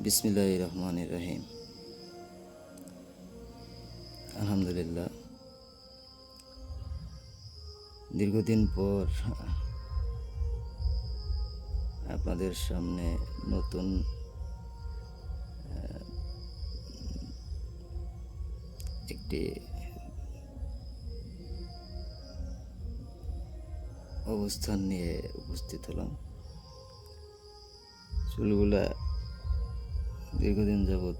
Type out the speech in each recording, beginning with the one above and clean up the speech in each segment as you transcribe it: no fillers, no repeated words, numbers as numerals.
বিসমিল্লাহির রহমানির রহিম। আলহামদুলিল্লাহ, দীর্ঘদিন পর আপনাদের সামনে নতুন একটি অবস্থান নিয়ে উপস্থিত হলাম। চুলগুলা দীর্ঘদিন যাবৎ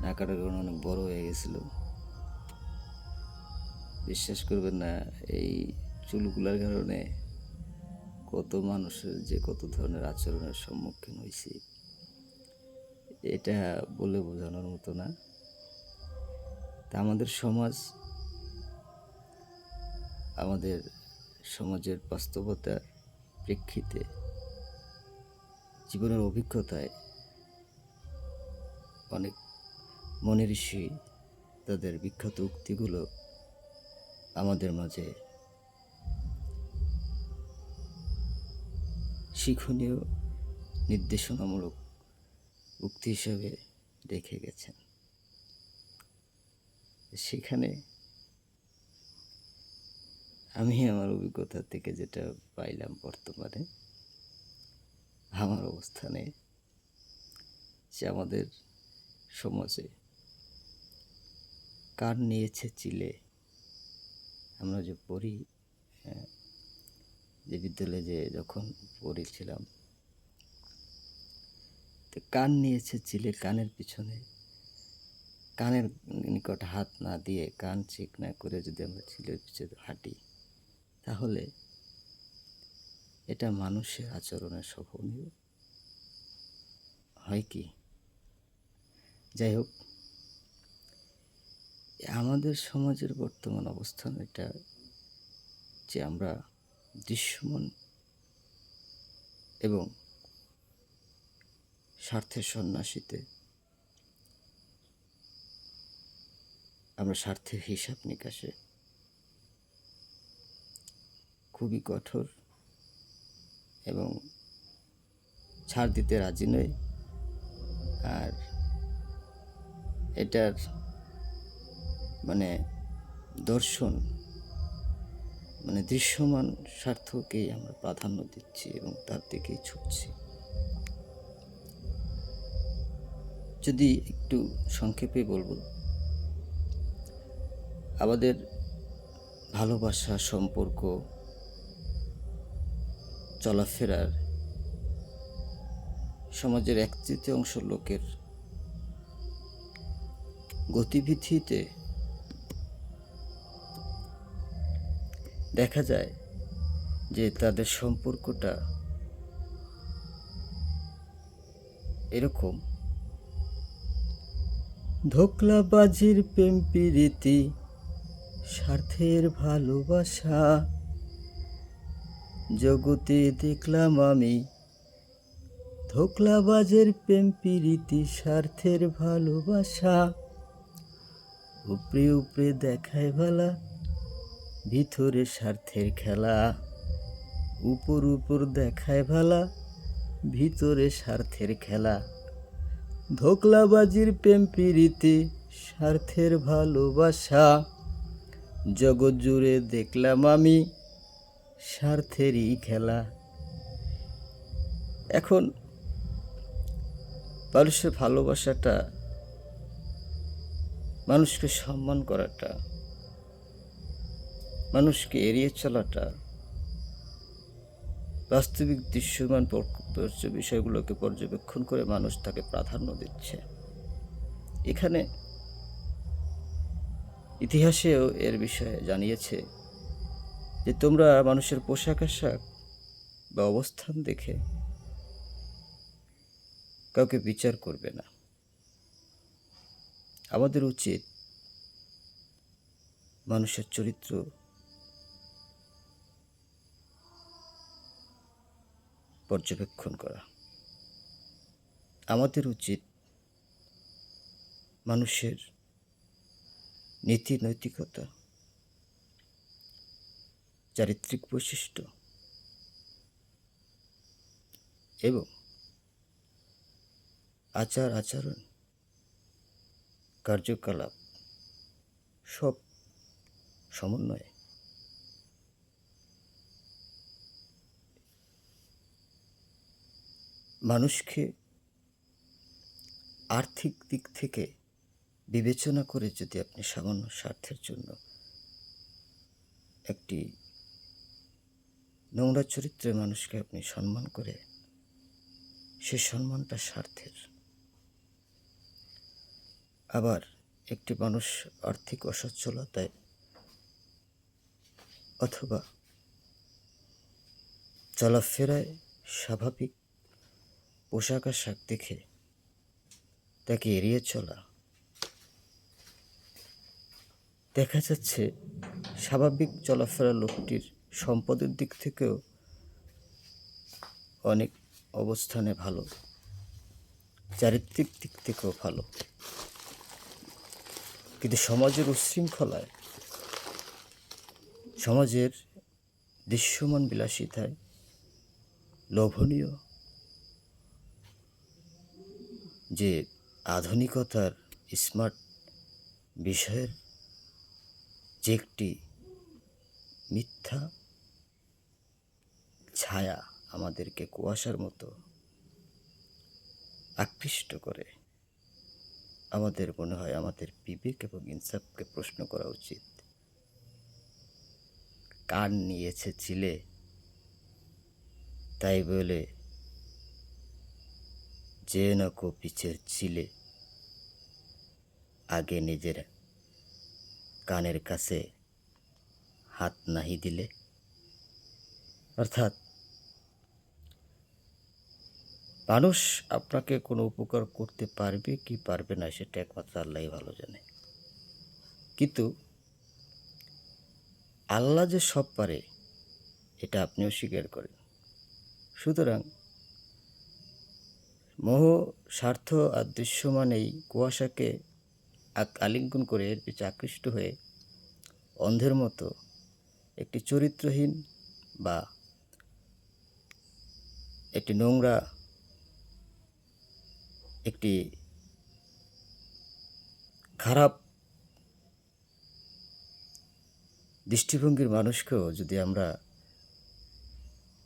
না কাটার কারণে অনেক বড় হয়ে গেছিল। বিশ্বাস করবেন না, এই চুলগুলার কারণে কত মানুষের যে কত ধরনের আচরণের সম্মুখীন হয়েছি, এটা বলে বোঝানোর মতো না। তা আমাদের সমাজের বাস্তবতার প্রেক্ষিতে, জীবনের অভিজ্ঞতায় অনেক মনীষী তাদের বিখ্যাত উক্তিগুলো আমাদের মাঝে শিক্ষণীয় নির্দেশনামূলক উক্তি হিসাবে রেখে গেছেন। সেখানে আমি আমার অভিজ্ঞতা থেকে যেটা পাইলাম, বর্তমানে আমার অবস্থানে, যে আমাদের সমাজে কান নিয়েছে চিলে, আমরা যে পড়ি, যে বিদ্যালয়ে যখন পড়েছিলাম, তো কান নিয়েছে চিলে, কানের পিছনে, কানের নিকট হাত না দিয়ে, কান চেক না করে যদি আমরা চিলের পিছনে হাঁটি, তাহলে এটা মানুষের আচরণের শোভনীয় হয় কি? যাই হোক, আমাদের সমাজের বর্তমান অবস্থান এটা যে আমরা দৃশ্যমান এবং স্বার্থের সন্ন্যাসীতে আমরা স্বার্থের হিসাব নিকাশে খুবই কঠোর এবং ছাড় দিতে রাজি নই। আর এটার দর্শন দৃশ্যমান স্বার্থকেই আমরা প্রাধান্য দিচ্ছি এবং তার দিকেই ছুটছি। যদি একটু সংক্ষেপে বলবো, আমাদের ভালোবাসা, সম্পর্ক, চলাফেরার সমাজের 1/3 লোকের গতিবিধিতে দেখা যায় যে তাদের সম্পর্কটা এরকম: ধোকলাবাজির প্রেম প্রীতি, স্বার্থের ভালোবাসা, জগতে দেখলাম আমি। ধোকলাবাজের প্রেম প্রীতি, স্বার্থের ভালোবাসা, উপরে উপরে দেখায় ভালা, ভিতরে স্বার্থের খেলা। উপর উপর দেখায় ভালা, ভিতরে স্বার্থের খেলা। ধোকলাবাজির প্রেম প্রীতি, স্বার্থের ভালোবাসা, জগৎ জুড়ে দেখলাম আমি, স্বার্থেরই খেলা। এখন মানুষের ভালোবাসাটা, মানুষকে সম্মান করাটা, মানুষকে এড়িয়ে চলাটা, বাস্তবিক দৃশ্যমান বিষয়গুলোকে পর্যবেক্ষণ করে মানুষ তাকে প্রাধান্য দিচ্ছে। এখানে ইতিহাসেও এর বিষয়ে জানিয়েছে যে তোমরা মানুষের পোশাক আশাক বা অবস্থান দেখে কাউকে বিচার করবে না। আমাদের উচিত মানুষের চরিত্র পর্যবেক্ষণ করা। আমাদের উচিত মানুষের নীতি নৈতিকতা, চারিত্রিক বৈশিষ্ট্য, এবং আচার আচরণ, কার্যকলাপ সব সমন্বয়ে মানুষকে আর্থিক দিক থেকে বিবেচনা করে যদি আপনি সামান্য স্বার্থের জন্য একটি নোংরা চরিত্রের মানুষকে আপনি সম্মান করে, সে সম্মানটা স্বার্থের। আবার একটি মানুষ আর্থিক অসচ্ছলতায় অথবা চলাফেরায় স্বাভাবিক পোশাক আশাক দেখে তাকে এড়িয়ে চলা, দেখা যাচ্ছে স্বাভাবিক চলাফেরা লোকটির সম্পদের দিক থেকেও অনেক অবস্থানে ভালো, চারিত্রিক দিক থেকেও ভালো, কিন্তু সমাজের উচ্ছৃঙ্খলায়, সমাজের দৃশ্যমান বিলাসিতায়, লোভনীয় যে আধুনিকতার স্মার্ট বিষয়ের যে একটি মিথ্যা ছায়া আমাদেরকে কুয়াশার মতো আকৃষ্ট করে, আমাদের মনে হয় আমাদের বিবেক এবং ইনসাফকে প্রশ্ন করা উচিত। কান নিয়েছে চিলে, তাই বলে যে নকো পিছের চিলে, আগে নিজের কানের কাছে হাত নাহি দিলে। অর্থাৎ মানুষ আপনাকে কোনো উপকার করতে পারবে কি পারবে না সেটা একমাত্র আল্লাহই ভালো জানে, কিন্তু আল্লাহ যে সব পারে এটা আপনিও স্বীকার করেন। সুতরাং মোহ, স্বার্থ আর দৃশ্যমান এই কুয়াশাকে আলিঙ্গন করে এর পিছনে আকৃষ্ট হয়ে অন্ধের মতো একটি চরিত্রহীন বা একটি নোংরা, একটি খারাপ দৃষ্টিভঙ্গির মানুষকেও যদি আমরা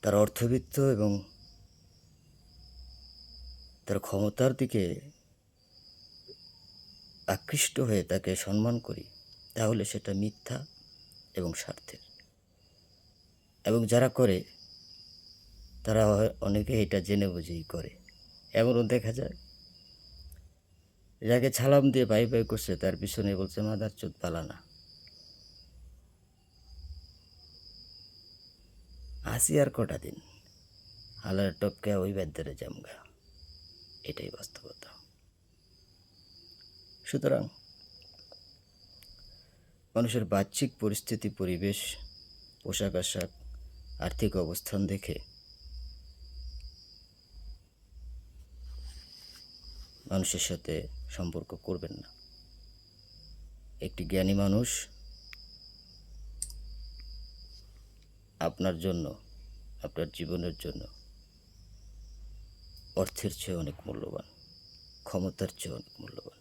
তার অর্থবিত্ত এবং তার ক্ষমতার দিকে আকৃষ্ট হয়ে তাকে সম্মান করি, তাহলে সেটা মিথ্যা এবং স্বার্থের। এবং যারা করে তারা অনেকে এটা জেনে বুঝেই করে। এমনও দেখা যায় যাকে ছালাম দিয়ে বাই বাই করছে তার পিছনে বলছে মাদার চোদ পালানা। আসি আর কটা দিন, হালার টপকে ওই বাদ্যরে জামগা, এটাই বাস্তবতা। সুতরাং মানুষের বাহ্যিক পরিস্থিতি, পরিবেশ, পোশাক আশাক, আর্থিক অবস্থান দেখে মানুষের সাথে সম্পর্ক করবেন না। একটি জ্ঞানী মানুষ আপনার জন্য, আপনার জীবনের জন্য অর্থের চেয়ে অনেক মূল্যবান, ক্ষমতার চেয়ে অনেক মূল্যবান।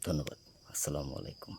ধন্যবাদ। আসসালামু আলাইকুম।